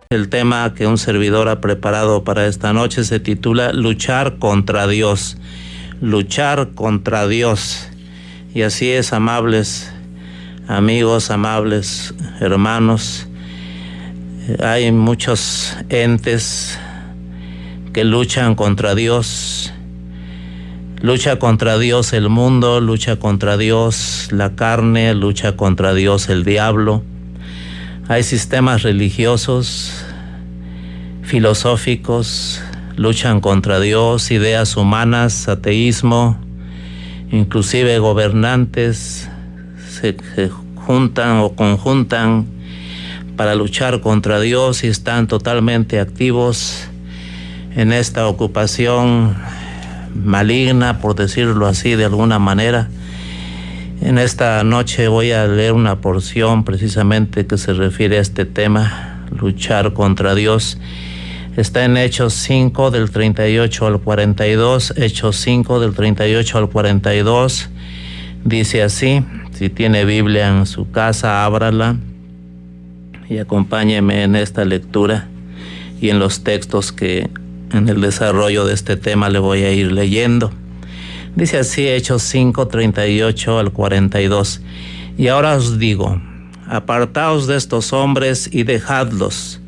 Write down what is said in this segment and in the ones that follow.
El tema que un servidor ha preparado para esta noche se titula Luchar contra Dios. Luchar contra Dios. Y así es, amables amigos, amables hermanos. Hay muchos entes que luchan contra Dios. Lucha contra Dios el mundo, lucha contra Dios la carne, lucha contra Dios el diablo. Hay sistemas religiosos, filosóficos, luchan contra Dios, ideas humanas, ateísmo, inclusive gobernantes se juntan o conjuntan para luchar contra Dios y están totalmente activos en esta ocupación maligna, por decirlo así de alguna manera. En esta noche voy a leer una porción precisamente que se refiere a este tema, luchar contra Dios. Está en Hechos 5 del 38 al 42, Hechos 5 del 38 al 42, dice así. Si tiene Biblia en su casa, ábrala y acompáñeme en esta lectura y en los textos que en el desarrollo de este tema le voy a ir leyendo. Dice así Hechos 5, 38 al 42. Y ahora os digo, apartaos de estos hombres y dejadlos,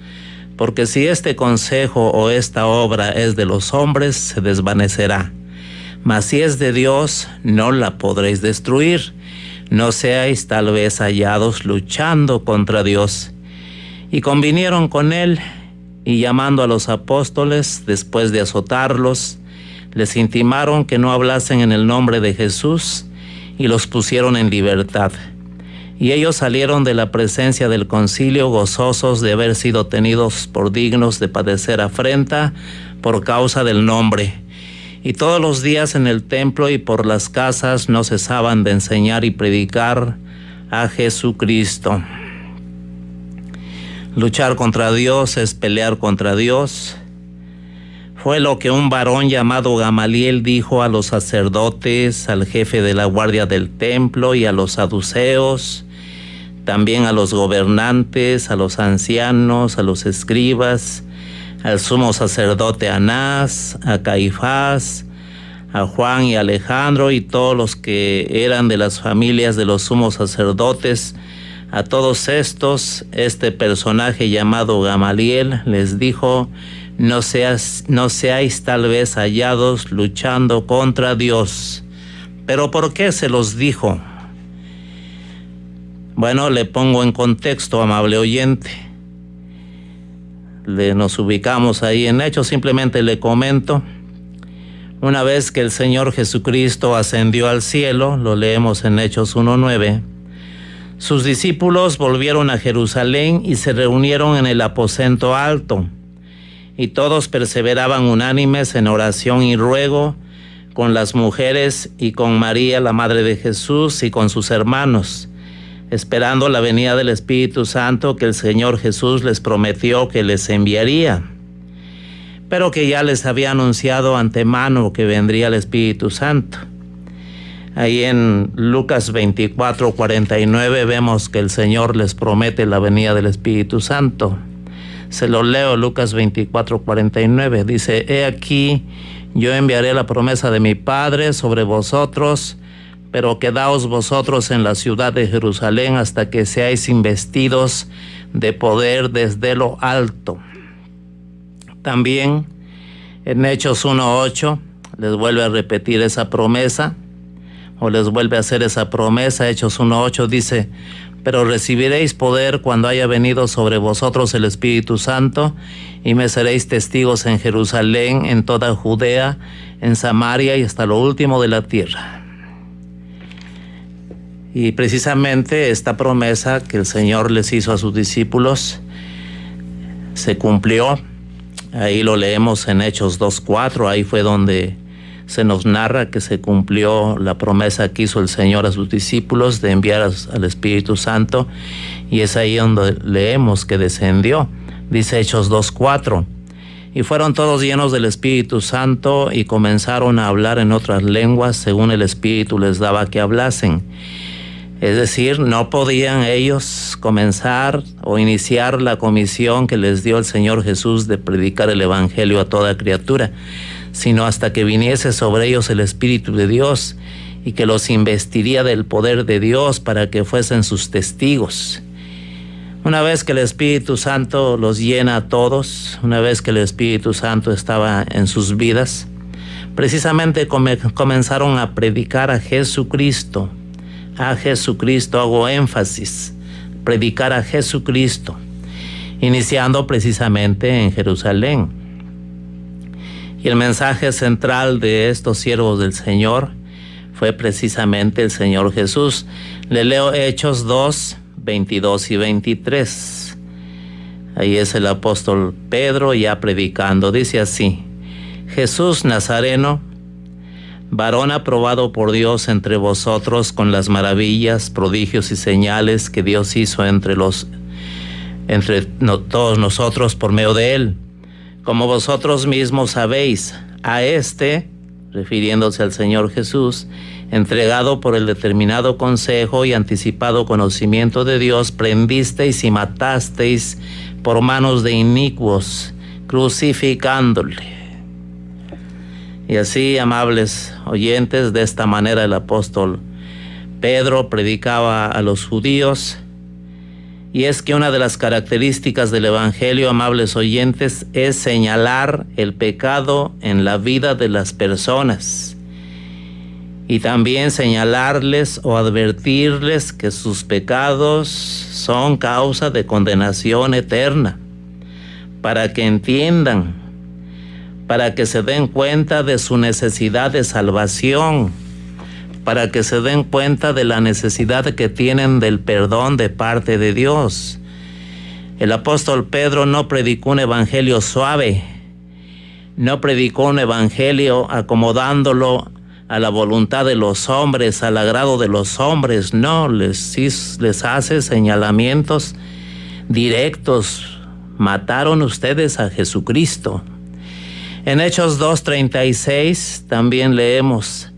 porque si este consejo o esta obra es de los hombres, se desvanecerá. Mas si es de Dios, no la podréis destruir. No seáis tal vez hallados luchando contra Dios. Y convinieron con él, y llamando a los apóstoles, después de azotarlos, les intimaron que no hablasen en el nombre de Jesús, y los pusieron en libertad. Y ellos salieron de la presencia del concilio gozosos de haber sido tenidos por dignos de padecer afrenta por causa del nombre. Y todos los días en el templo y por las casas no cesaban de enseñar y predicar a Jesucristo. Luchar contra Dios es pelear contra Dios. Fue lo que un varón llamado Gamaliel dijo a los sacerdotes, al jefe de la guardia del templo y a los saduceos, también a los gobernantes, a los ancianos, a los escribas, al sumo sacerdote Anás, a Caifás, a Juan y Alejandro y todos los que eran de las familias de los sumos sacerdotes. A todos estos, este personaje llamado Gamaliel les dijo: no seáis tal vez hallados luchando contra Dios. ¿Pero por qué se los dijo? Bueno, le pongo en contexto, amable oyente. Nos ubicamos ahí en Hechos, simplemente le comento. Una vez que el Señor Jesucristo ascendió al cielo, lo leemos en Hechos 1:9, sus discípulos volvieron a Jerusalén y se reunieron en el aposento alto. Y todos perseveraban unánimes en oración y ruego con las mujeres y con María, la madre de Jesús, y con sus hermanos, esperando la venida del Espíritu Santo que el Señor Jesús les prometió que les enviaría, pero que ya les había anunciado antemano que vendría el Espíritu Santo. Ahí en Lucas 24:49 vemos que el Señor les promete la venida del Espíritu Santo. Se lo leo, Lucas 24:49, dice: He aquí, yo enviaré la promesa de mi Padre sobre vosotros, pero quedaos vosotros en la ciudad de Jerusalén hasta que seáis investidos de poder desde lo alto. También en Hechos 1:8 les vuelve a repetir esa promesa, o les vuelve a hacer esa promesa. Hechos 1:8 dice: pero recibiréis poder cuando haya venido sobre vosotros el Espíritu Santo, y me seréis testigos en Jerusalén, en toda Judea, en Samaria y hasta lo último de la tierra. Y precisamente esta promesa que el Señor les hizo a sus discípulos se cumplió. Ahí lo leemos en Hechos 2:4, ahí fue donde se nos narra que se cumplió la promesa que hizo el Señor a sus discípulos de enviar al Espíritu Santo, y es ahí donde leemos que descendió. Dice Hechos 2:4, y fueron todos llenos del Espíritu Santo y comenzaron a hablar en otras lenguas según el Espíritu les daba que hablasen. Es decir, no podían ellos comenzar o iniciar la comisión que les dio el Señor Jesús de predicar el Evangelio a toda criatura, sino hasta que viniese sobre ellos el Espíritu de Dios y que los investiría del poder de Dios para que fuesen sus testigos. Una vez que el Espíritu Santo los llena a todos, una vez que el Espíritu Santo estaba en sus vidas, precisamente comenzaron a predicar a Jesucristo. A Jesucristo, hago énfasis, predicar a Jesucristo, iniciando precisamente en Jerusalén. Y el mensaje central de estos siervos del Señor fue precisamente el Señor Jesús. Le leo Hechos 2, 22 y 23. Ahí es el apóstol Pedro ya predicando. Dice así: Jesús Nazareno, varón aprobado por Dios entre vosotros con las maravillas, prodigios y señales que Dios hizo entre todos nosotros por medio de él. Como vosotros mismos sabéis, a este, refiriéndose al Señor Jesús, entregado por el determinado consejo y anticipado conocimiento de Dios, prendisteis y matasteis por manos de inicuos, crucificándole. Y así, amables oyentes, de esta manera el apóstol Pedro predicaba a los judíos. Y es que una de las características del Evangelio, amables oyentes, es señalar el pecado en la vida de las personas y también señalarles o advertirles que sus pecados son causa de condenación eterna, para que entiendan, para que se den cuenta de su necesidad de salvación, para que se den cuenta de la necesidad que tienen del perdón de parte de Dios. El apóstol Pedro no predicó un evangelio suave, no predicó un evangelio acomodándolo a la voluntad de los hombres, al agrado de los hombres. No, les hace señalamientos directos. Mataron ustedes a Jesucristo. En Hechos 2:36 también leemos: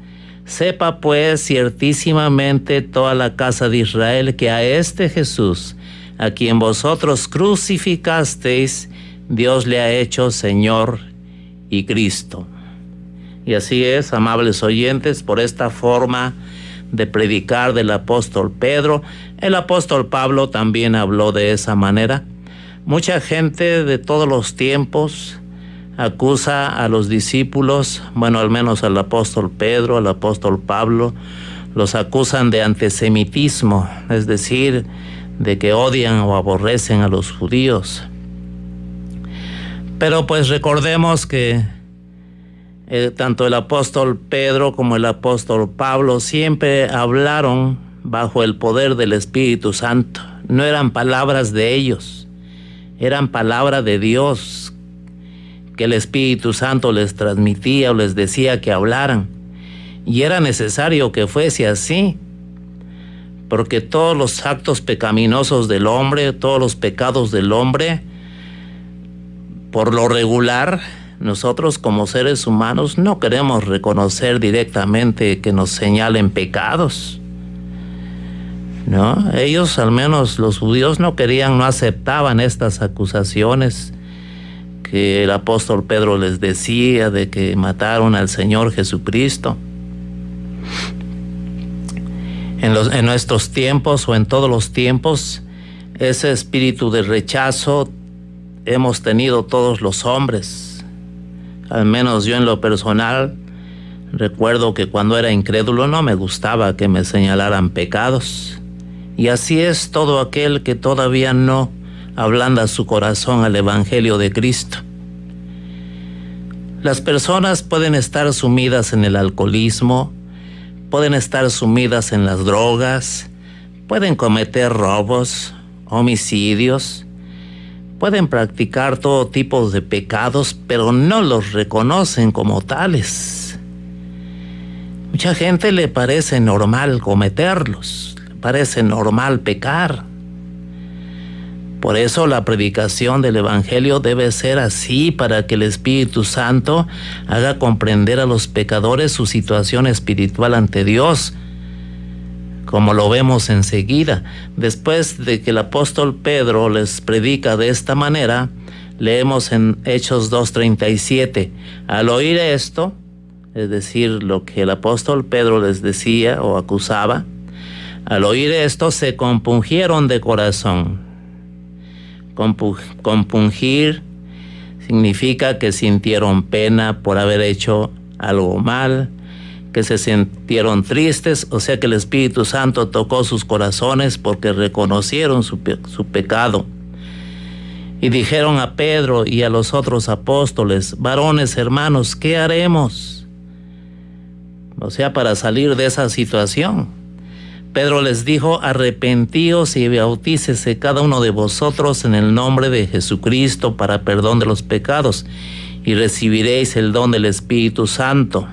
sepa pues ciertísimamente toda la casa de Israel que a este Jesús, a quien vosotros crucificasteis, Dios le ha hecho Señor y Cristo. Y así es, amables oyentes, por esta forma de predicar del apóstol Pedro. El apóstol Pablo también habló de esa manera. Mucha gente de todos los tiempos acusa a los discípulos, bueno, al menos al apóstol Pedro, al apóstol Pablo, los acusan de antisemitismo, es decir, de que odian o aborrecen a los judíos. Pero pues recordemos que tanto el apóstol Pedro como el apóstol Pablo siempre hablaron bajo el poder del Espíritu Santo. No eran palabras de ellos, eran palabra de Dios, que el Espíritu Santo les transmitía o les decía que hablaran. Y era necesario que fuese así, porque todos los actos pecaminosos del hombre, todos los pecados del hombre, por lo regular, nosotros como seres humanos no queremos reconocer directamente que nos señalen pecados, ¿no? Ellos, al menos los judíos, no aceptaban estas acusaciones que el apóstol Pedro les decía de que mataron al Señor Jesucristo. En nuestros tiempos o en todos los tiempos, ese espíritu de rechazo hemos tenido todos los hombres. Al menos yo en lo personal recuerdo que cuando era incrédulo no me gustaba que me señalaran pecados. Y así es todo aquel que todavía no ablanda su corazón al Evangelio de Cristo. Las personas pueden estar sumidas en el alcoholismo, pueden estar sumidas en las drogas, pueden cometer robos, homicidios, pueden practicar todo tipo de pecados, pero no los reconocen como tales. Mucha gente le parece normal cometerlos, le parece normal pecar. Por eso la predicación del Evangelio debe ser así, para que el Espíritu Santo haga comprender a los pecadores su situación espiritual ante Dios. como lo vemos enseguida. Después de que el apóstol Pedro les predica de esta manera, leemos en Hechos 2:37. Al oír esto, es decir, lo que el apóstol Pedro les decía o acusaba, al oír esto se compungieron de corazón. Compungir significa que sintieron pena por haber hecho algo mal, que se sintieron tristes, o sea que el Espíritu Santo tocó sus corazones porque reconocieron su pecado. Y dijeron a Pedro y a los otros apóstoles: varones, hermanos, ¿qué haremos? O sea, para salir de esa situación. Pedro les dijo: arrepentíos y bautícese cada uno de vosotros en el nombre de Jesucristo para perdón de los pecados, y recibiréis el don del Espíritu Santo.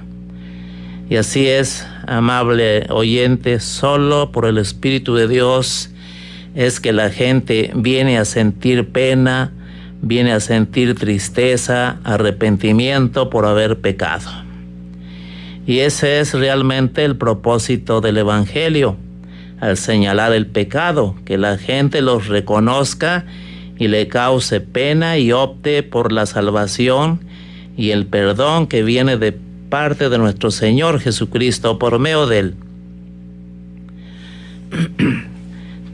Y así es, amable oyente, solo por el Espíritu de Dios es que la gente viene a sentir pena, viene a sentir tristeza, arrepentimiento por haber pecado. Y ese es realmente el propósito del Evangelio, al señalar el pecado, que la gente los reconozca y le cause pena y opte por la salvación y el perdón que viene de parte de nuestro Señor Jesucristo por medio de Él.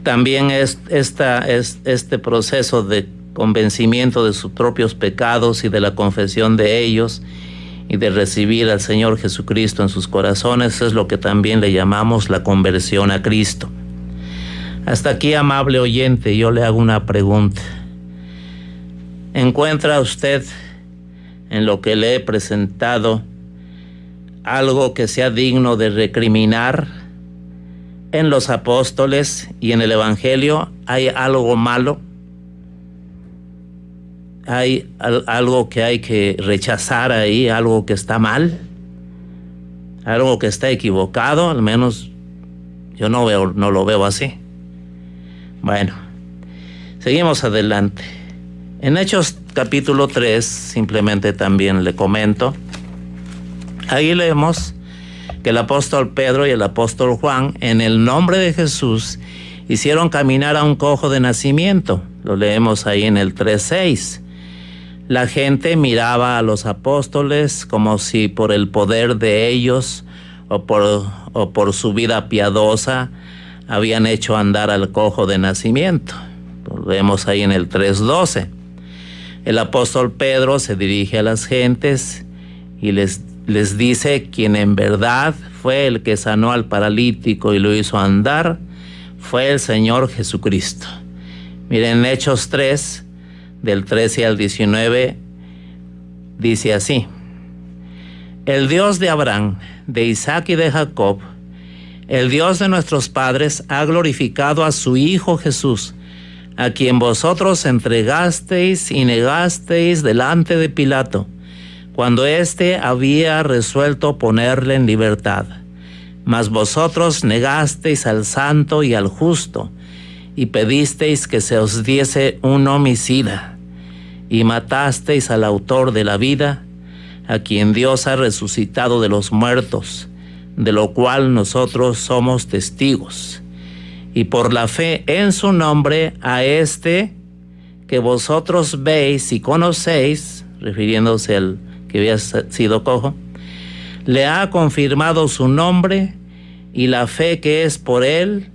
También este proceso de convencimiento de sus propios pecados y de la confesión de ellos y de recibir al Señor Jesucristo en sus corazones es lo que también le llamamos la conversión a Cristo. Hasta aquí, amable oyente, yo le hago una pregunta. ¿Encuentra usted en lo que le he presentado algo que sea digno de recriminar? En los apóstoles y en el Evangelio hay algo malo, hay algo que hay que rechazar ahí, algo que está mal, algo que está equivocado. Al menos yo no lo veo así. Bueno, seguimos adelante. En Hechos capítulo 3, simplemente también le comento, ahí leemos que el apóstol Pedro y el apóstol Juan, en el nombre de Jesús, hicieron caminar a un cojo de nacimiento. Lo leemos ahí en el 3:6. La gente miraba a los apóstoles como si por el poder de ellos o por su vida piadosa habían hecho andar al cojo de nacimiento. Lo vemos ahí en el 3:12. El apóstol Pedro se dirige a las gentes y les dice: quien en verdad fue el que sanó al paralítico y lo hizo andar fue el Señor Jesucristo. Miren, Hechos 3, del 13 al 19, dice así: el Dios de Abraham, de Isaac y de Jacob, el Dios de nuestros padres, ha glorificado a su Hijo Jesús, a quien vosotros entregasteis y negasteis delante de Pilato, cuando éste había resuelto ponerle en libertad. Mas vosotros negasteis al santo y al justo, y pedisteis que se os diese un homicida, y matasteis al autor de la vida, a quien Dios ha resucitado de los muertos, de lo cual nosotros somos testigos. Y por la fe en su nombre, a este que vosotros veis y conocéis, refiriéndose al que había sido cojo, le ha confirmado su nombre, y la fe que es por él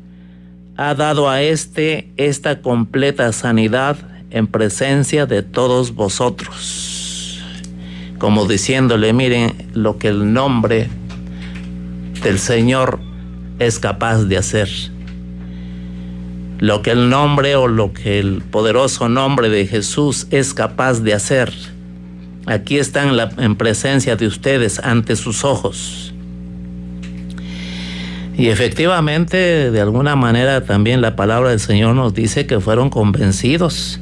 ha dado a esta completa sanidad en presencia de todos vosotros. Como diciéndole: miren lo que el nombre del Señor es capaz de hacer. Lo que el nombre o lo que el poderoso nombre de Jesús es capaz de hacer. Aquí están en presencia de ustedes, ante sus ojos. Y efectivamente, de alguna manera también la palabra del Señor nos dice que fueron convencidos.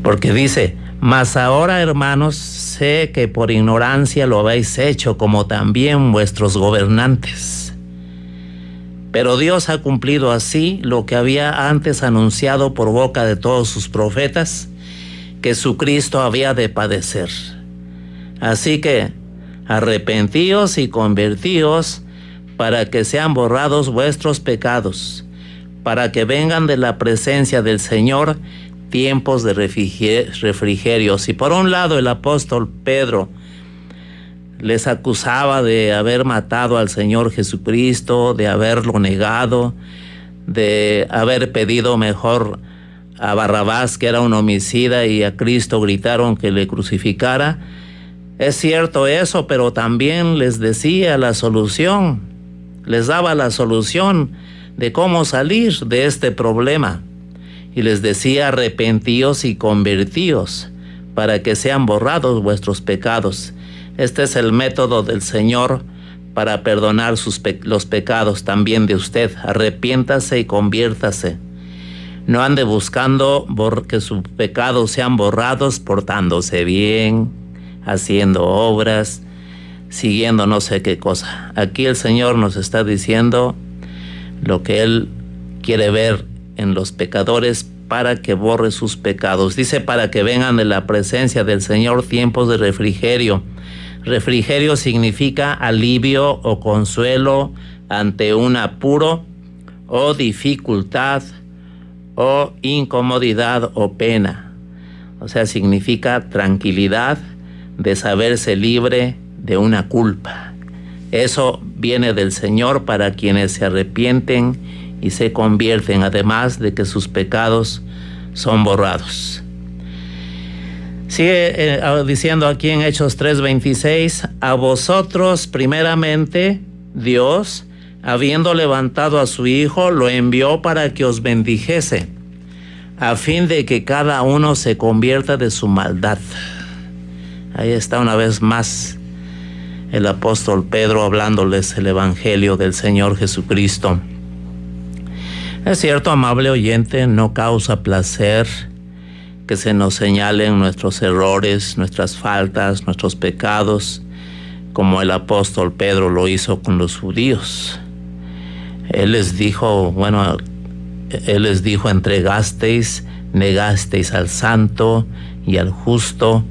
Porque dice: mas ahora, hermanos, sé que por ignorancia lo habéis hecho, como también vuestros gobernantes. Pero Dios ha cumplido así lo que había antes anunciado por boca de todos sus profetas, que su Cristo había de padecer. Así que arrepentíos y convertíos para que sean borrados vuestros pecados, para que vengan de la presencia del Señor tiempos de refrigerio. Si por un lado el apóstol Pedro les acusaba de haber matado al Señor Jesucristo, de haberlo negado, de haber pedido mejor a Barrabás, que era un homicida, y a Cristo gritaron que le crucificara. Es cierto eso, pero también les decía la solución, les daba la solución de cómo salir de este problema. Y les decía: arrepentíos y convertíos, para que sean borrados vuestros pecados. Este es el método del Señor para perdonar los pecados también de usted. Arrepiéntase y conviértase. No ande buscando que sus pecados sean borrados portándose bien, haciendo obras, siguiendo no sé qué cosa. Aquí el Señor nos está diciendo lo que Él quiere ver en los pecadores para que borre sus pecados. Dice: para que vengan de la presencia del Señor tiempos de refrigerio. Refrigerio significa alivio o consuelo ante un apuro o dificultad o incomodidad o pena. O sea, significa tranquilidad de saberse libre de una culpa. Eso viene del Señor para quienes se arrepienten y se convierten, además de que sus pecados son borrados. Sigue diciendo aquí en Hechos 3:26: a vosotros primeramente Dios, habiendo levantado a su Hijo, lo envió para que os bendijese, a fin de que cada uno se convierta de su maldad. Ahí está una vez más el apóstol Pedro hablándoles el evangelio del Señor Jesucristo. Es cierto, amable oyente, no causa placer que se nos señalen nuestros errores, nuestras faltas, nuestros pecados, como el apóstol Pedro lo hizo con los judíos. Él les dijo, entregasteis, negasteis al santo y al justo,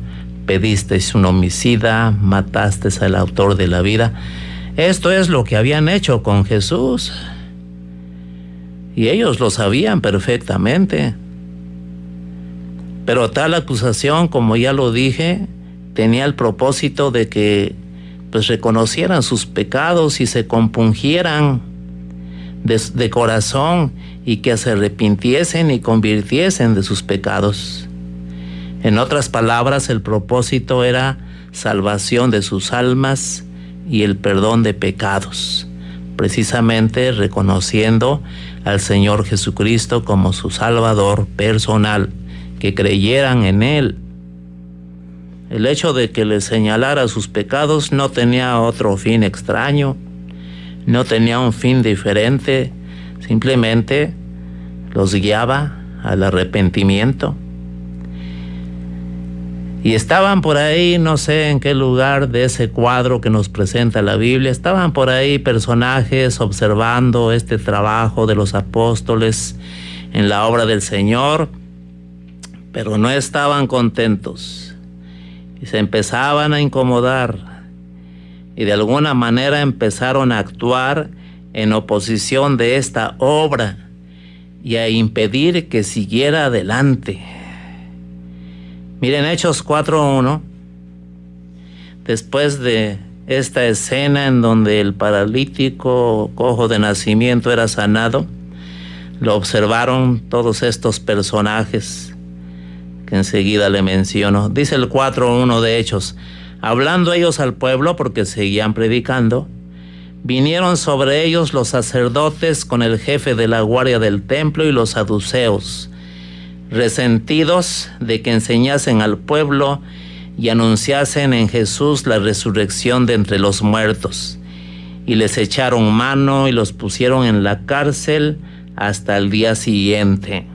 pedisteis un homicida, matasteis al autor de la vida. Esto es lo que habían hecho con Jesús. Y ellos lo sabían perfectamente. Pero tal acusación, como ya lo dije, tenía el propósito de que reconocieran sus pecados y se compungieran de corazón, y que se arrepintiesen y convirtiesen de sus pecados. En otras palabras, el propósito era salvación de sus almas y el perdón de pecados, precisamente reconociendo al Señor Jesucristo como su Salvador personal, que creyeran en Él. El hecho de que les señalara sus pecados no tenía otro fin extraño, no tenía un fin diferente, simplemente los guiaba al arrepentimiento. Y estaban por ahí, no sé en qué lugar de ese cuadro que nos presenta la Biblia, estaban por ahí personajes observando este trabajo de los apóstoles en la obra del Señor, pero no estaban contentos y se empezaban a incomodar, y de alguna manera empezaron a actuar en oposición de esta obra y a impedir que siguiera adelante. Miren, Hechos 4:1, después de esta escena en donde el paralítico cojo de nacimiento era sanado, lo observaron todos estos personajes que enseguida le menciono. Dice el 4:1 de Hechos: hablando ellos al pueblo, porque seguían predicando, vinieron sobre ellos los sacerdotes con el jefe de la guardia del templo y los saduceos, resentidos de que enseñasen al pueblo y anunciasen en Jesús la resurrección de entre los muertos. Y les echaron mano y los pusieron en la cárcel hasta el día siguiente.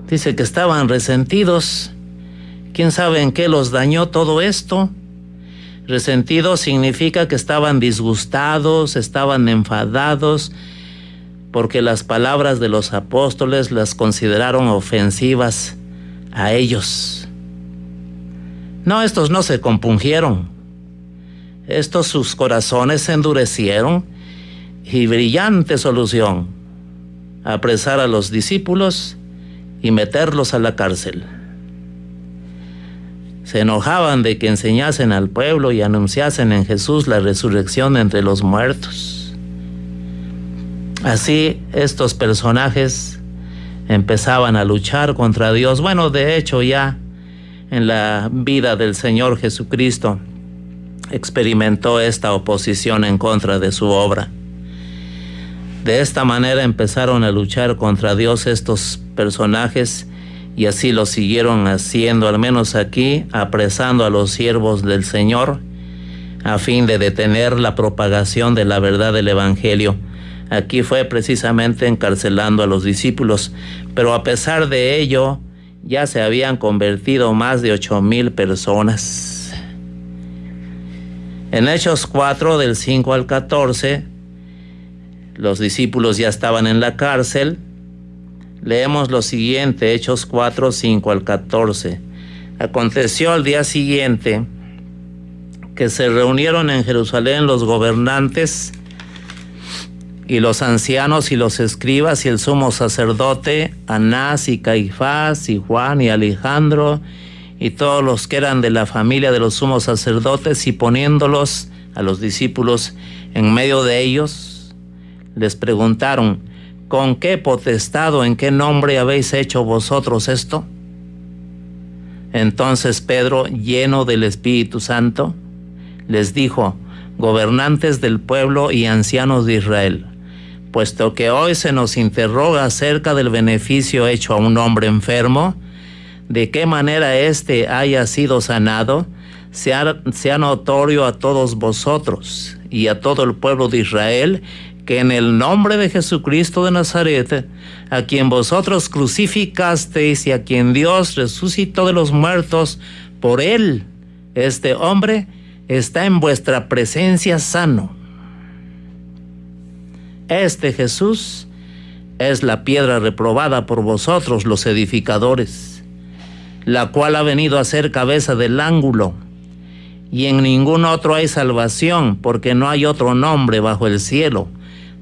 Dice que estaban resentidos. ¿Quién sabe en qué los dañó todo esto? Resentidos significa que estaban disgustados, estaban enfadados, porque las palabras de los apóstoles las consideraron ofensivas a ellos. No, estos no se compungieron. Estos sus corazones se endurecieron y brillante solución: apresar a los discípulos y meterlos a la cárcel. Se enojaban de que enseñasen al pueblo y anunciasen en Jesús la resurrección entre los muertos. Así, estos personajes empezaban a luchar contra Dios. Bueno, de hecho, ya en la vida del Señor Jesucristo experimentó esta oposición en contra de su obra. De esta manera empezaron a luchar contra Dios estos personajes, y así lo siguieron haciendo, al menos aquí, apresando a los siervos del Señor a fin de detener la propagación de la verdad del Evangelio. Aquí fue precisamente encarcelando a los discípulos, pero a pesar de ello ya se habían convertido más de 8,000 personas. En Hechos 4, del 5 al 14, los discípulos ya estaban en la cárcel. Leemos lo siguiente, Hechos 4, 5 al 14. Aconteció al día siguiente que se reunieron en Jerusalén los gobernantes y los ancianos y los escribas y el sumo sacerdote, Anás y Caifás y Juan y Alejandro y todos los que eran de la familia de los sumos sacerdotes, y poniéndolos a los discípulos en medio de ellos, les preguntaron: ¿con qué potestad o en qué nombre habéis hecho vosotros esto? Entonces Pedro, lleno del Espíritu Santo, les dijo: gobernantes del pueblo y ancianos de Israel, puesto que hoy se nos interroga acerca del beneficio hecho a un hombre enfermo, de qué manera éste haya sido sanado, sea notorio a todos vosotros y a todo el pueblo de Israel, que en el nombre de Jesucristo de Nazaret, a quien vosotros crucificasteis y a quien Dios resucitó de los muertos, por él, este hombre está en vuestra presencia sano. Este Jesús es la piedra reprobada por vosotros los edificadores, la cual ha venido a ser cabeza del ángulo, y en ningún otro hay salvación, porque no hay otro nombre bajo el cielo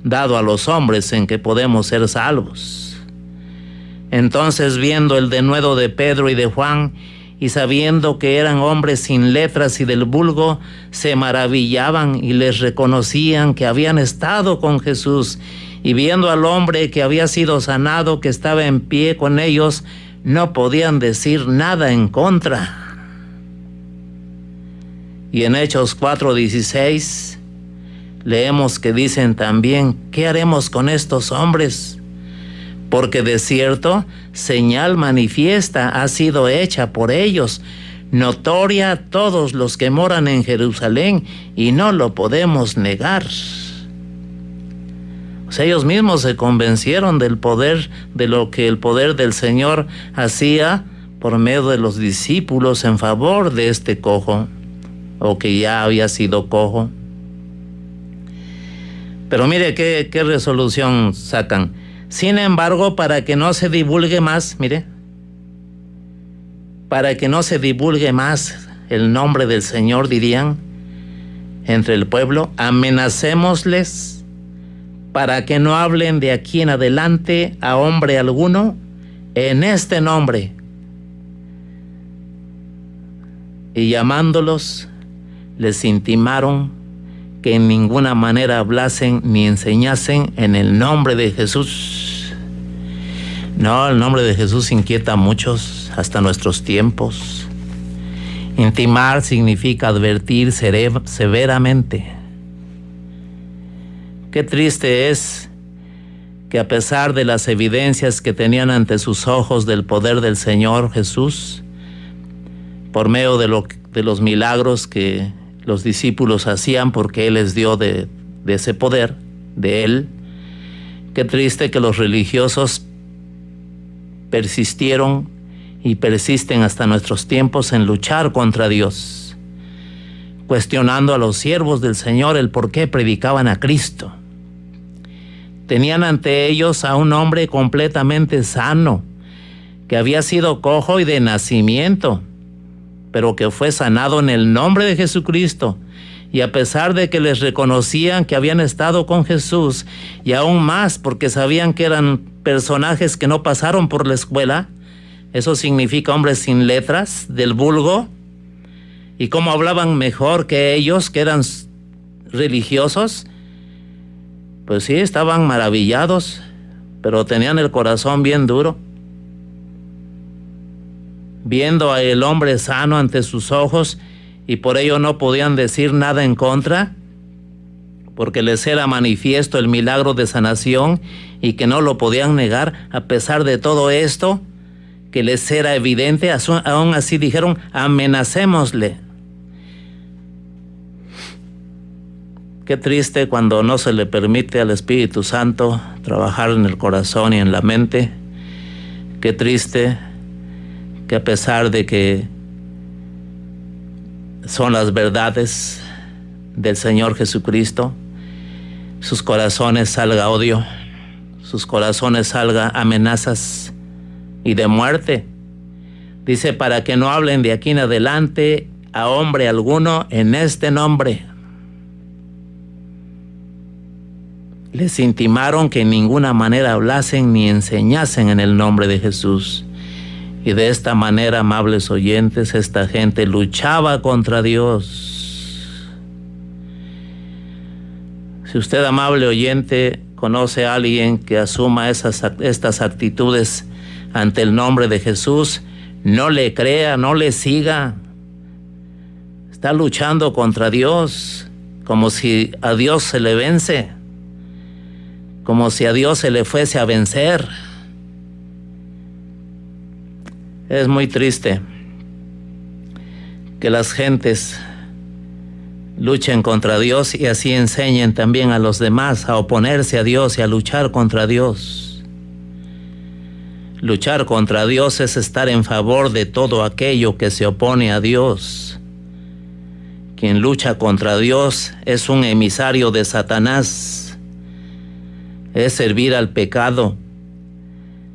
dado a los hombres en que podemos ser salvos. Entonces, viendo el denuedo de Pedro y de Juan, y sabiendo que eran hombres sin letras y del vulgo, se maravillaban y les reconocían que habían estado con Jesús, y viendo al hombre que había sido sanado, que estaba en pie con ellos, no podían decir nada en contra. Y en Hechos 4:16 leemos que dicen también: ¿qué haremos con estos hombres? Porque de cierto, señal manifiesta ha sido hecha por ellos, notoria a todos los que moran en Jerusalén, y no lo podemos negar. O sea, ellos mismos se convencieron del poder, de lo que el poder del Señor hacía por medio de los discípulos en favor de este cojo, o que ya había sido cojo. Pero mire qué resolución sacan. Sin embargo, para que no se divulgue más, para que no se divulgue más el nombre del Señor, dirían, entre el pueblo, amenacémosles para que no hablen de aquí en adelante a hombre alguno en este nombre. Y llamándolos, les intimaron que en ninguna manera hablasen ni enseñasen en el nombre de Jesús. No, el nombre de Jesús inquieta a muchos hasta nuestros tiempos. Intimar significa advertir severamente. Qué triste es que a pesar de las evidencias que tenían ante sus ojos del poder del Señor Jesús, por medio de los milagros que los discípulos hacían, porque Él les dio de ese poder, de Él. Qué triste que los religiosos persistieron y persisten hasta nuestros tiempos en luchar contra Dios, cuestionando a los siervos del Señor el por qué predicaban a Cristo. Tenían ante ellos a un hombre completamente sano, que había sido cojo y de nacimiento, pero que fue sanado en el nombre de Jesucristo, Y a pesar de que les reconocían que habían estado con Jesús, y aún más porque sabían que eran personajes que no pasaron por la escuela, eso significa hombres sin letras, del vulgo, y cómo hablaban mejor que ellos, que eran religiosos, pues sí, estaban maravillados, pero tenían el corazón bien duro. Viendo al hombre sano ante sus ojos, y por ello no podían decir nada en contra, porque les era manifiesto el milagro de sanación y que no lo podían negar. A pesar de todo esto, que les era evidente, aún así dijeron: amenacémosle. Qué triste cuando no se le permite al Espíritu Santo trabajar en el corazón y en la mente. Qué triste que a pesar de que son las verdades del Señor Jesucristo, sus corazones salga odio, sus corazones salga amenazas y de muerte. Dice: para que no hablen de aquí en adelante a hombre alguno en este nombre. Les intimaron que en ninguna manera hablasen ni enseñasen en el nombre de Jesús. Y de esta manera, amables oyentes, esta gente luchaba contra Dios. Si usted, amable oyente, conoce a alguien que asuma estas actitudes ante el nombre de Jesús, no le crea, no le siga. Está luchando contra Dios, como si a Dios se le vence, como si a Dios se le fuese a vencer. Es muy triste que las gentes luchen contra Dios y así enseñen también a los demás a oponerse a Dios y a luchar contra Dios. Luchar contra Dios es estar en favor de todo aquello que se opone a Dios. Quien lucha contra Dios es un emisario de Satanás. Es servir al pecado.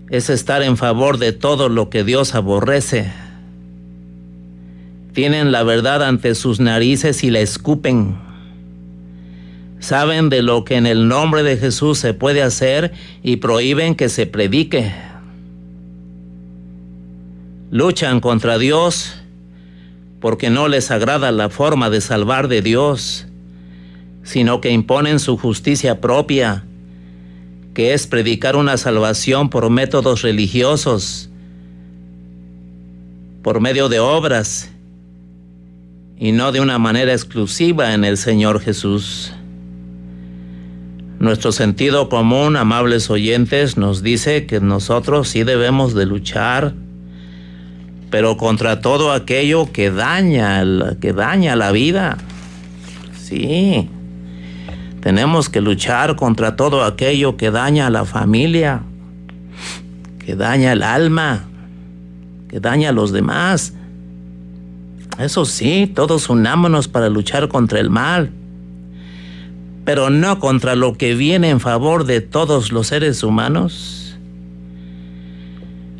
Es estar en favor de todo lo que Dios aborrece. Tienen la verdad ante sus narices y la escupen. Saben de lo que en el nombre de Jesús se puede hacer y prohíben que se predique. Luchan contra Dios porque no les agrada la forma de salvar de Dios, sino que imponen su justicia propia, que es predicar una salvación por métodos religiosos, por medio de obras, y no de una manera exclusiva en el Señor Jesús. Nuestro sentido común, amables oyentes, nos dice que nosotros sí debemos de luchar, pero contra todo aquello que daña la vida. Sí. Tenemos que luchar contra todo aquello que daña a la familia, que daña el alma, que daña a los demás. Eso sí, todos unámonos para luchar contra el mal, pero no contra lo que viene en favor de todos los seres humanos.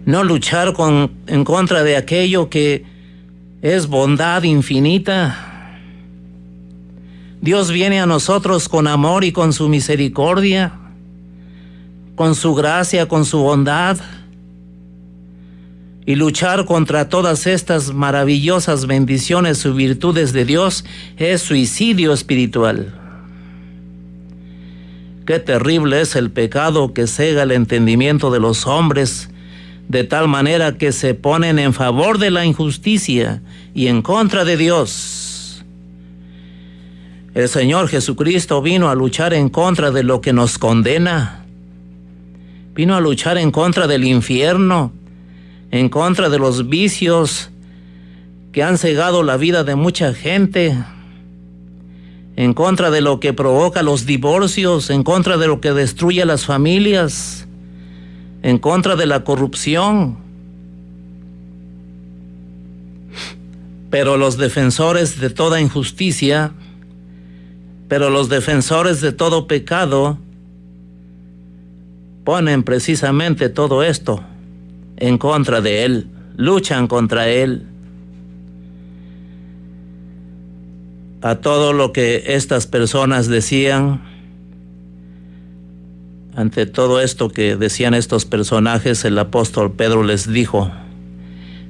No luchar en contra de aquello que es bondad infinita. Dios viene a nosotros con amor y con su misericordia, con su gracia, con su bondad. Y luchar contra todas estas maravillosas bendiciones y virtudes de Dios es suicidio espiritual. Qué terrible es el pecado que cega el entendimiento de los hombres, de tal manera que se ponen en favor de la injusticia y en contra de Dios. El Señor Jesucristo vino a luchar en contra de lo que nos condena. Vino a luchar en contra del infierno, en contra de los vicios que han cegado la vida de mucha gente, en contra de lo que provoca los divorcios, en contra de lo que destruye las familias, en contra de la corrupción. Pero los defensores de toda injusticia, pero los defensores de todo pecado ponen precisamente todo esto en contra de Él, luchan contra Él. a todo lo que estas personas decían, ante todo esto que decían estos personajes, el apóstol Pedro les dijo,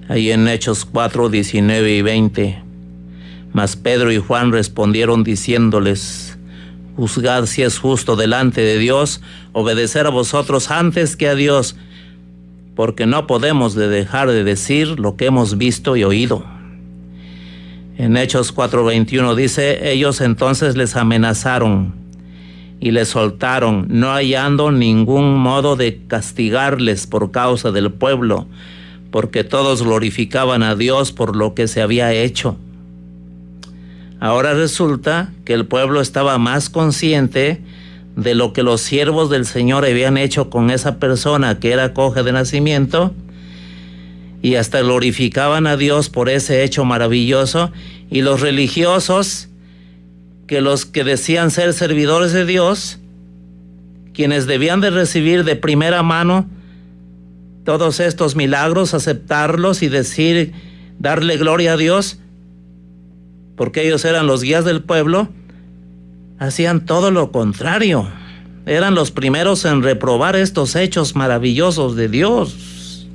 ahí en Hechos 4, 19 y 20, mas Pedro y Juan respondieron diciéndoles, juzgad si es justo delante de Dios obedecer a vosotros antes que a Dios, porque no podemos dejar de decir lo que hemos visto y oído. En Hechos 4:21 dice, ellos entonces les amenazaron y les soltaron, no hallando ningún modo de castigarles por causa del pueblo, porque todos glorificaban a Dios por lo que se había hecho. Ahora resulta que el pueblo estaba más consciente de lo que los siervos del Señor habían hecho con esa persona que era coja de nacimiento, y hasta glorificaban a Dios por ese hecho maravilloso, y los religiosos, que los que decían ser servidores de Dios, quienes debían de recibir de primera mano todos estos milagros, aceptarlos y decir, darle gloria a Dios, porque ellos eran los guías del pueblo, hacían todo lo contrario. Eran los primeros en reprobar estos hechos maravillosos de Dios.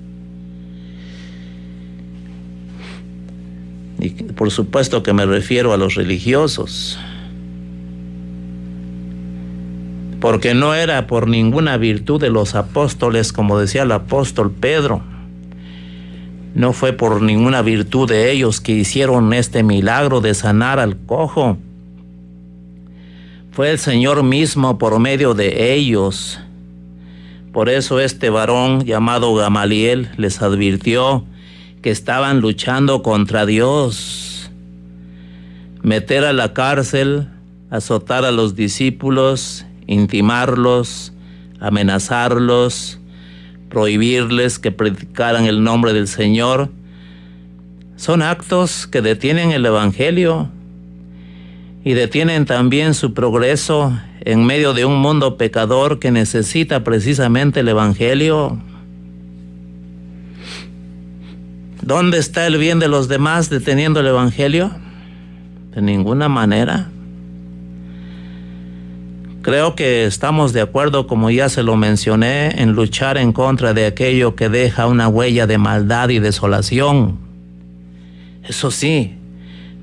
Y por supuesto que me refiero a los religiosos. Porque no era por ninguna virtud de los apóstoles, como decía el apóstol Pedro. No fue por ninguna virtud de ellos que hicieron este milagro de sanar al cojo. Fue el Señor mismo por medio de ellos. Por eso este varón llamado Gamaliel les advirtió que estaban luchando contra Dios. Meter a la cárcel, azotar a los discípulos, intimarlos, amenazarlos, prohibirles que predicaran el nombre del Señor, son actos que detienen el Evangelio y detienen también su progreso en medio de un mundo pecador que necesita precisamente el Evangelio. ¿Dónde está el bien de los demás deteniendo el Evangelio? De ninguna manera. Creo que estamos de acuerdo, como ya se lo mencioné, en luchar en contra de aquello que deja una huella de maldad y desolación. Eso sí,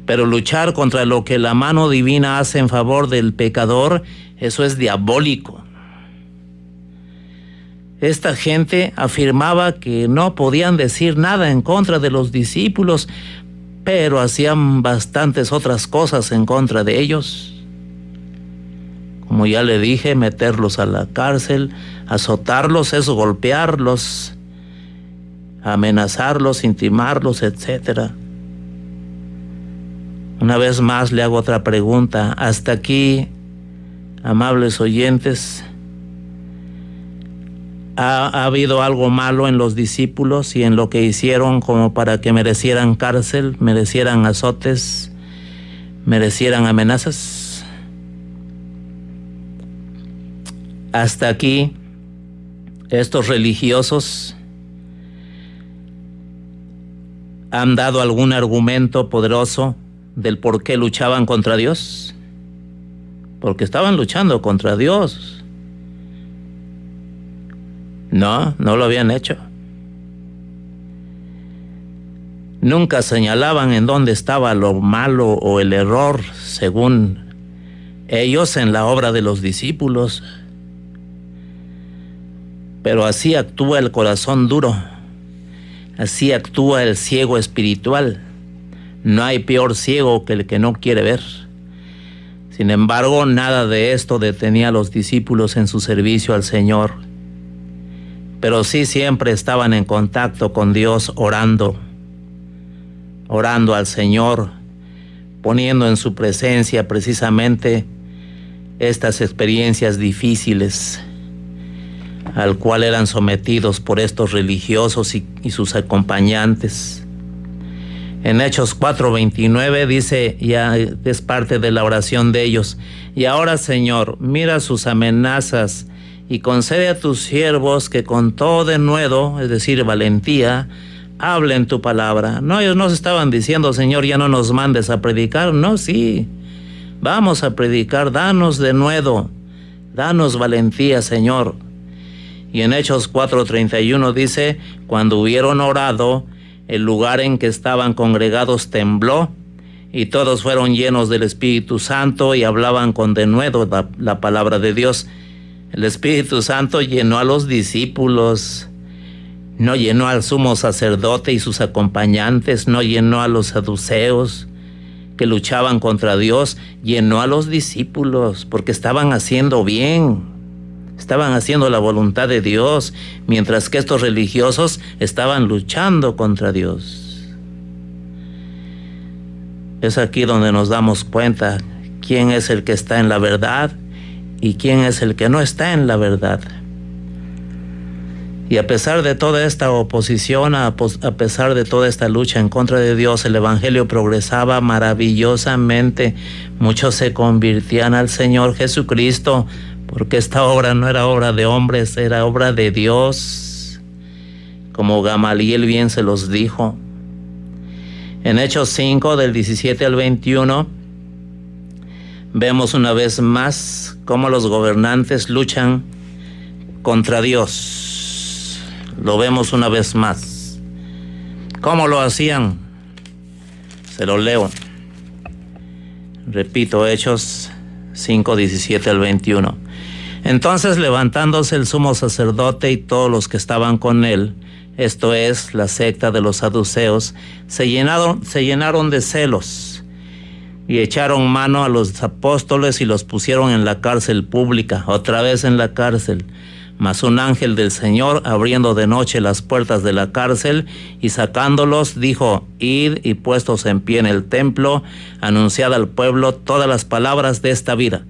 pero luchar contra lo que la mano divina hace en favor del pecador, eso es diabólico. Esta gente afirmaba que no podían decir nada en contra de los discípulos, pero hacían bastantes otras cosas en contra de ellos. Como ya le dije, meterlos a la cárcel, azotarlos es golpearlos, amenazarlos, intimarlos, etc. Una vez más le hago otra pregunta. Hasta aquí, amables oyentes, ¿ha habido algo malo en los discípulos y en lo que hicieron como para que merecieran cárcel, merecieran azotes, merecieran amenazas? Hasta aquí, estos religiosos han dado algún argumento poderoso del por qué luchaban contra Dios. Porque estaban luchando contra Dios. No lo habían hecho. Nunca señalaban en dónde estaba lo malo o el error, según ellos, en la obra de los discípulos. Pero así actúa el corazón duro, así actúa el ciego espiritual. No hay peor ciego que el que no quiere ver. Sin embargo, nada de esto detenía a los discípulos en su servicio al Señor. Pero sí siempre estaban en contacto con Dios, orando al Señor, poniendo en su presencia precisamente estas experiencias difíciles al cual eran sometidos por estos religiosos y sus acompañantes. En Hechos 4:29 dice, ya es parte de la oración de ellos, y ahora, Señor, mira sus amenazas y concede a tus siervos que con todo denuedo, es decir, valentía, hablen tu palabra. No, ellos no estaban diciendo, Señor, ya no nos mandes a predicar. No, sí, Vamos a predicar, danos denuedo, danos valentía, Señor. Y en Hechos 4:31 dice, cuando hubieron orado, el lugar en que estaban congregados tembló, y todos fueron llenos del Espíritu Santo y hablaban con denuedo la palabra de Dios. El Espíritu Santo llenó a los discípulos, no llenó al sumo sacerdote y sus acompañantes, no llenó a los saduceos que luchaban contra Dios, llenó a los discípulos porque estaban haciendo bien, estaban haciendo la voluntad de Dios, mientras que estos religiosos estaban luchando contra Dios. Es aquí donde nos damos cuenta quién es el que está en la verdad y quién es el que no está en la verdad. Y a pesar de toda esta oposición, a pesar de toda esta lucha en contra de Dios, el Evangelio progresaba maravillosamente. Muchos se convertían al Señor Jesucristo, porque esta obra no era obra de hombres, era obra de Dios, como Gamaliel bien se los dijo. En Hechos 5, del 17 al 21, vemos una vez más cómo los gobernantes luchan contra Dios. Lo vemos una vez más. ¿Cómo lo hacían? Se lo leo. Repito, Hechos 5, 17 al 21. Entonces, levantándose el sumo sacerdote y todos los que estaban con él, esto es, la secta de los saduceos, se llenaron de celos y echaron mano a los apóstoles y los pusieron en la cárcel pública, otra vez en la cárcel. Mas un ángel del Señor, abriendo de noche las puertas de la cárcel y sacándolos, dijo: id y puestos en pie en el templo, anunciad al pueblo todas las palabras de esta vida.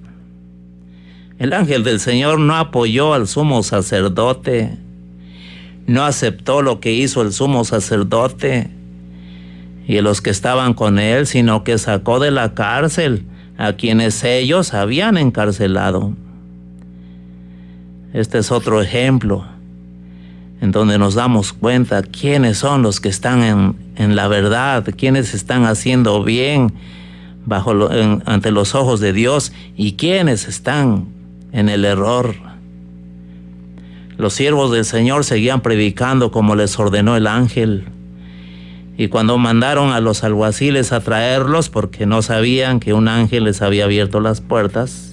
El ángel del Señor no apoyó al sumo sacerdote, no aceptó lo que hizo el sumo sacerdote y los que estaban con él, sino que sacó de la cárcel a quienes ellos habían encarcelado. Este es otro ejemplo en donde nos damos cuenta quiénes son los que están en la verdad, quiénes están haciendo bien ante los ojos de Dios y quiénes están en el error. Los siervos del Señor seguían predicando como les ordenó el ángel. Y cuando mandaron a los alguaciles a traerlos, porque no sabían que un ángel les había abierto las puertas,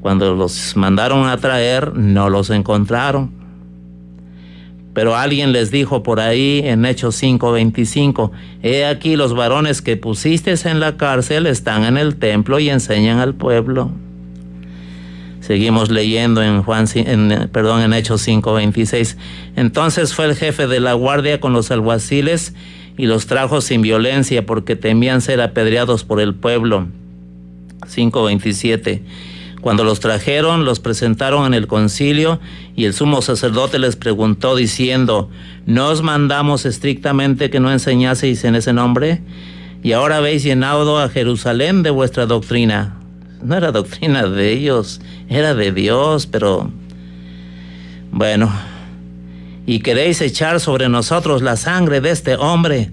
cuando los mandaron a traer, no los encontraron. Pero alguien les dijo por ahí en Hechos 5:25, he aquí los varones que pusiste en la cárcel están en el templo y enseñan al pueblo. Seguimos leyendo en Hechos 5:26. Entonces fue el jefe de la guardia con los alguaciles y los trajo sin violencia porque temían ser apedreados por el pueblo. 5:27. Cuando los trajeron, los presentaron en el concilio y el sumo sacerdote les preguntó diciendo: ¿no os mandamos estrictamente que no enseñaseis en ese nombre? Y ahora habéis llenado a Jerusalén de vuestra doctrina. No era doctrina de ellos, era de Dios, pero bueno. Y queréis echar sobre nosotros la sangre de este hombre.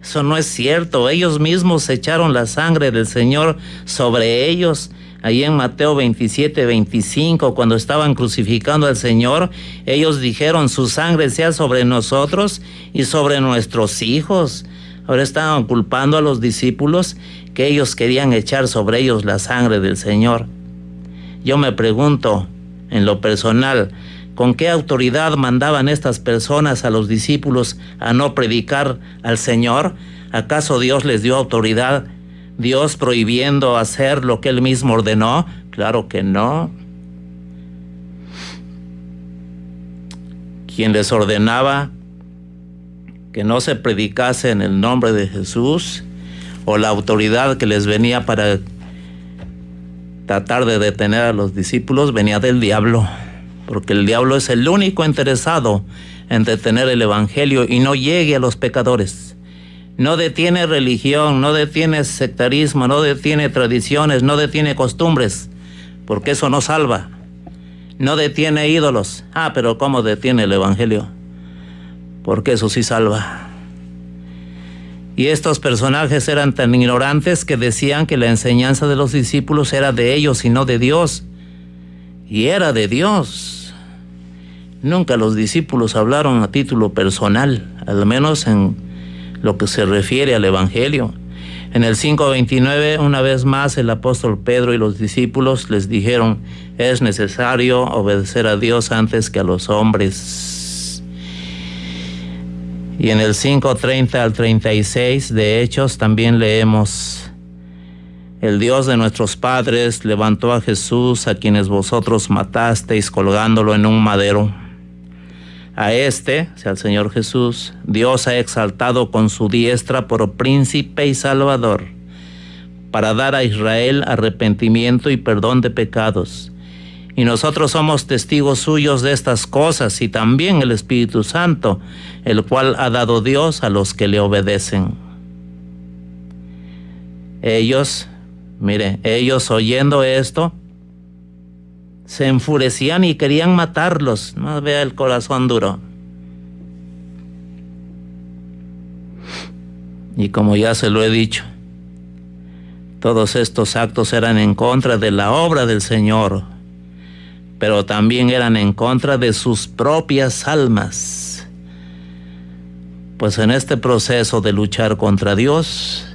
Eso no es cierto. Ellos mismos echaron la sangre del Señor sobre ellos. Ahí en Mateo 27:25, cuando estaban crucificando al Señor, ellos dijeron: su sangre sea sobre nosotros y sobre nuestros hijos. Ahora estaban culpando a los discípulos que ellos querían echar sobre ellos la sangre del Señor. Yo me pregunto, en lo personal, ¿con qué autoridad mandaban estas personas a los discípulos a no predicar al Señor? ¿Acaso Dios les dio autoridad? ¿Dios prohibiendo hacer lo que Él mismo ordenó? Claro que no. Quien les ordenaba que no se predicase en el nombre de Jesús, o la autoridad que les venía para tratar de detener a los discípulos, venía del diablo, porque el diablo es el único interesado en detener el evangelio y no llegue a los pecadores. No detiene religión, no detiene sectarismo, no detiene tradiciones, no detiene costumbres, porque eso no salva. No detiene ídolos. Pero ¿cómo detiene el evangelio? Porque eso sí salva. Y estos personajes eran tan ignorantes que decían que la enseñanza de los discípulos era de ellos y no de Dios. Y era de Dios. Nunca los discípulos hablaron a título personal, al menos en lo que se refiere al Evangelio. En el 5:29, una vez más, el apóstol Pedro y los discípulos les dijeron: es necesario obedecer a Dios antes que a los hombres. Y en el 5:30 al 36 de Hechos también leemos: el Dios de nuestros padres levantó a Jesús, a quienes vosotros matasteis colgándolo en un madero. A este, o sea, al Señor Jesús, Dios ha exaltado con su diestra por príncipe y salvador, para dar a Israel arrepentimiento y perdón de pecados. Y nosotros somos testigos suyos de estas cosas, y también el Espíritu Santo, el cual ha dado Dios a los que le obedecen. Ellos oyendo esto, se enfurecían y querían matarlos. No vea el corazón duro. Y como ya se lo he dicho, todos estos actos eran en contra de la obra del Señor, pero también eran en contra de sus propias almas. Pues en este proceso de luchar contra Dios,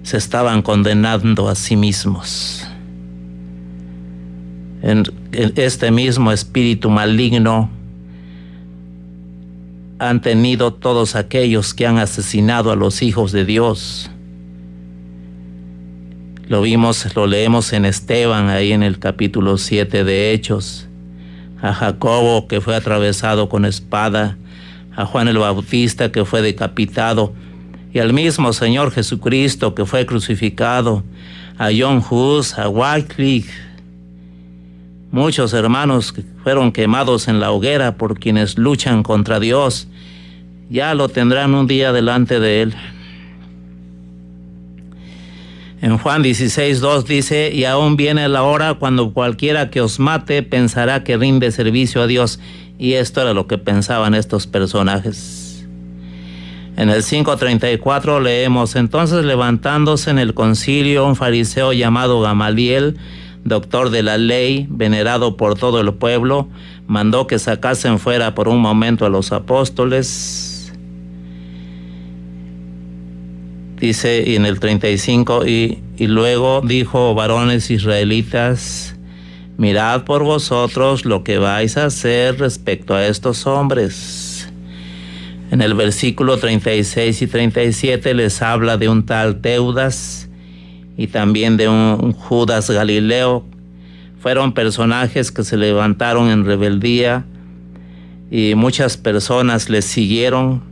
se estaban condenando a sí mismos. En este mismo espíritu maligno han tenido todos aquellos que han asesinado a los hijos de Dios. Lo leemos en Esteban, ahí en el capítulo 7 de Hechos. A Jacobo, que fue atravesado con espada, a Juan el Bautista, que fue decapitado, y al mismo Señor Jesucristo, que fue crucificado, a John Hus, a Wycliffe. Muchos hermanos que fueron quemados en la hoguera por quienes luchan contra Dios, ya lo tendrán un día delante de Él. En Juan 16:2 dice: y aún viene la hora cuando cualquiera que os mate pensará que rinde servicio a Dios. Y esto era lo que pensaban estos personajes. En el 5:34 leemos: entonces, levantándose en el concilio un fariseo llamado Gamaliel, doctor de la ley, venerado por todo el pueblo, mandó que sacasen fuera por un momento a los apóstoles. Dice, y en el 35, y luego dijo: varones israelitas, mirad por vosotros lo que vais a hacer respecto a estos hombres. En el versículo 36 y 37 les habla de un tal Teudas y también de un Judas Galileo. Fueron personajes que se levantaron en rebeldía y muchas personas les siguieron,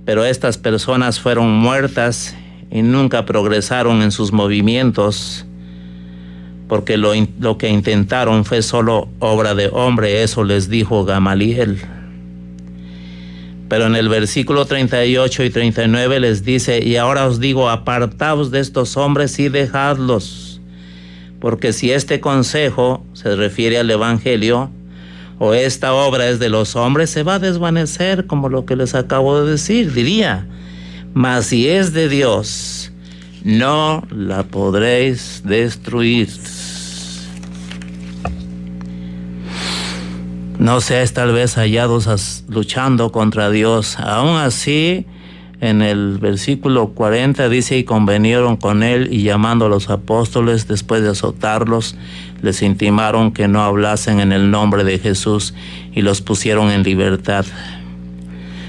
pero estas personas fueron muertas y nunca progresaron en sus movimientos, porque lo que intentaron fue solo obra de hombre. Eso les dijo Gamaliel. Pero en el versículo 38 y 39 les dice: y ahora os digo, apartaos de estos hombres y dejadlos, porque si este consejo se refiere al Evangelio, o esta obra es de los hombres, se va a desvanecer, como lo que les acabo de decir, diría. Mas si es de Dios, no la podréis destruir. No seáis tal vez hallados luchando contra Dios. Aún así, en el versículo 40 dice: y convinieron con él, y llamando a los apóstoles, después de azotarlos, les intimaron que no hablasen en el nombre de Jesús, y los pusieron en libertad.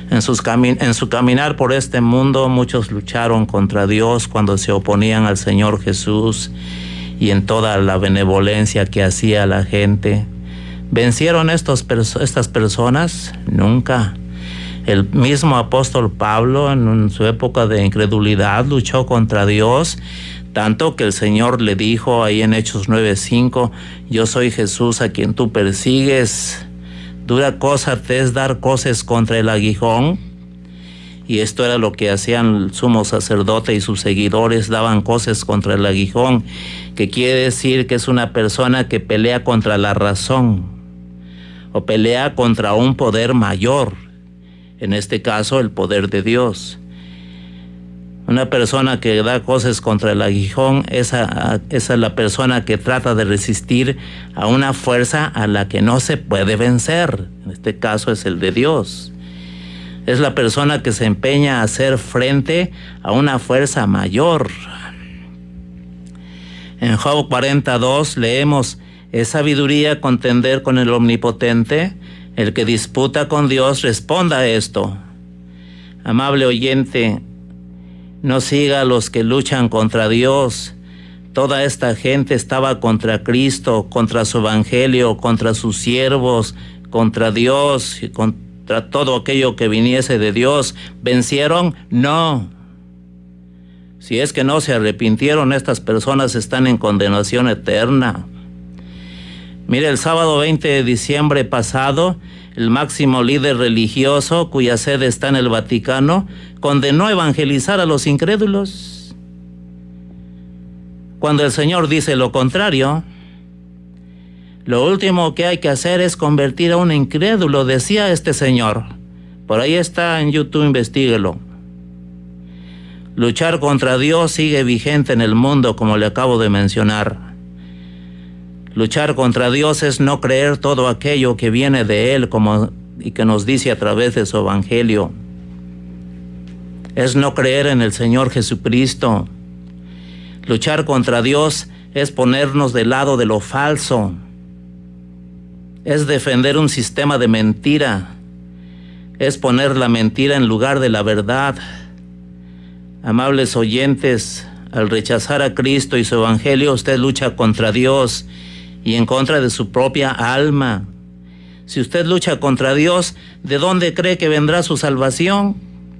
En su caminar por este mundo, muchos lucharon contra Dios cuando se oponían al Señor Jesús y en toda la benevolencia que hacía a la gente. ¿Vencieron estas personas? Nunca. El mismo apóstol Pablo, en su época de incredulidad, luchó contra Dios, tanto que el Señor le dijo ahí en Hechos 9:5: yo soy Jesús a quien tú persigues. Dura cosa te es dar coces contra el aguijón. Y esto era lo que hacían el sumo sacerdote y sus seguidores: daban coces contra el aguijón, que quiere decir que es una persona que pelea contra la razón, o pelea contra un poder mayor, en este caso el poder de Dios. Una persona que da cosas contra el aguijón, esa es la persona que trata de resistir a una fuerza a la que no se puede vencer. En este caso es el de Dios. Es la persona que se empeña a hacer frente a una fuerza mayor. En Job 42 leemos: ¿es sabiduría contender con el Omnipotente? El que disputa con Dios responda a esto. Amable oyente, no siga a los que luchan contra Dios. Toda esta gente estaba contra Cristo, contra su evangelio, contra sus siervos, contra Dios, contra todo aquello que viniese de Dios. ¿Vencieron? No. Si es que no se arrepintieron, estas personas están en condenación eterna. Mire, el sábado 20 de diciembre pasado, el máximo líder religioso, cuya sede está en el Vaticano, condenó evangelizar a los incrédulos, cuando el Señor dice lo contrario. Lo último que hay que hacer es convertir a un incrédulo, decía este señor. Por ahí está en YouTube, investíguelo. Luchar contra Dios sigue vigente en el mundo, como le acabo de mencionar. Luchar contra Dios es no creer todo aquello que viene de Él y que nos dice a través de su evangelio. Es no creer en el Señor Jesucristo. Luchar contra Dios es ponernos del lado de lo falso. Es defender un sistema de mentira. Es poner la mentira en lugar de la verdad. Amables oyentes, al rechazar a Cristo y su evangelio, usted lucha contra Dios y en contra de su propia alma. Si usted lucha contra Dios, ¿de dónde cree que vendrá su salvación?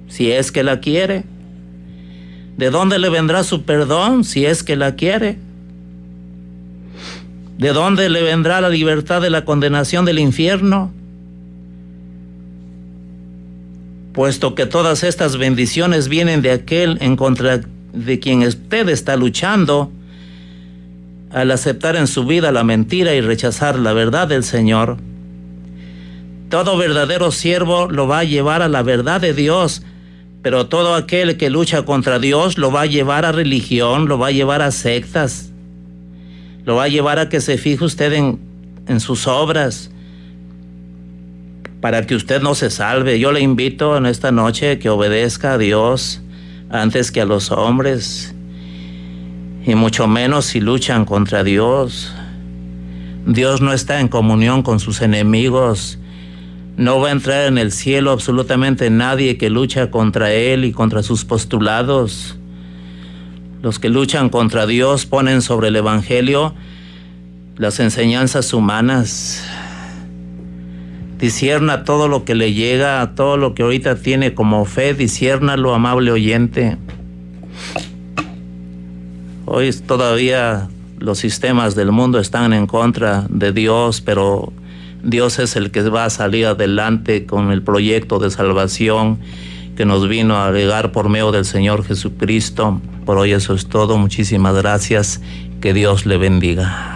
Si es que la quiere. ¿De dónde le vendrá su perdón? Si es que la quiere. ¿De dónde le vendrá la libertad de la condenación del infierno? Puesto que todas estas bendiciones vienen de aquel en contra de quien usted está luchando, al aceptar en su vida la mentira y rechazar la verdad del Señor. Todo verdadero siervo lo va a llevar a la verdad de Dios, pero todo aquel que lucha contra Dios lo va a llevar a religión, lo va a llevar a sectas, lo va a llevar a que se fije usted en sus obras, para que usted no se salve. Yo le invito en esta noche que obedezca a Dios antes que a los hombres, y mucho menos si luchan contra Dios. Dios no está en comunión con sus enemigos. No va a entrar en el cielo absolutamente nadie que lucha contra Él y contra sus postulados. Los que luchan contra Dios ponen sobre el evangelio las enseñanzas humanas. Discierna todo lo que le llega, todo lo que ahorita tiene como fe, disciérnalo, amable oyente. Hoy todavía los sistemas del mundo están en contra de Dios, pero Dios es el que va a salir adelante con el proyecto de salvación que nos vino a llegar por medio del Señor Jesucristo. Por hoy eso es todo. Muchísimas gracias. Que Dios le bendiga.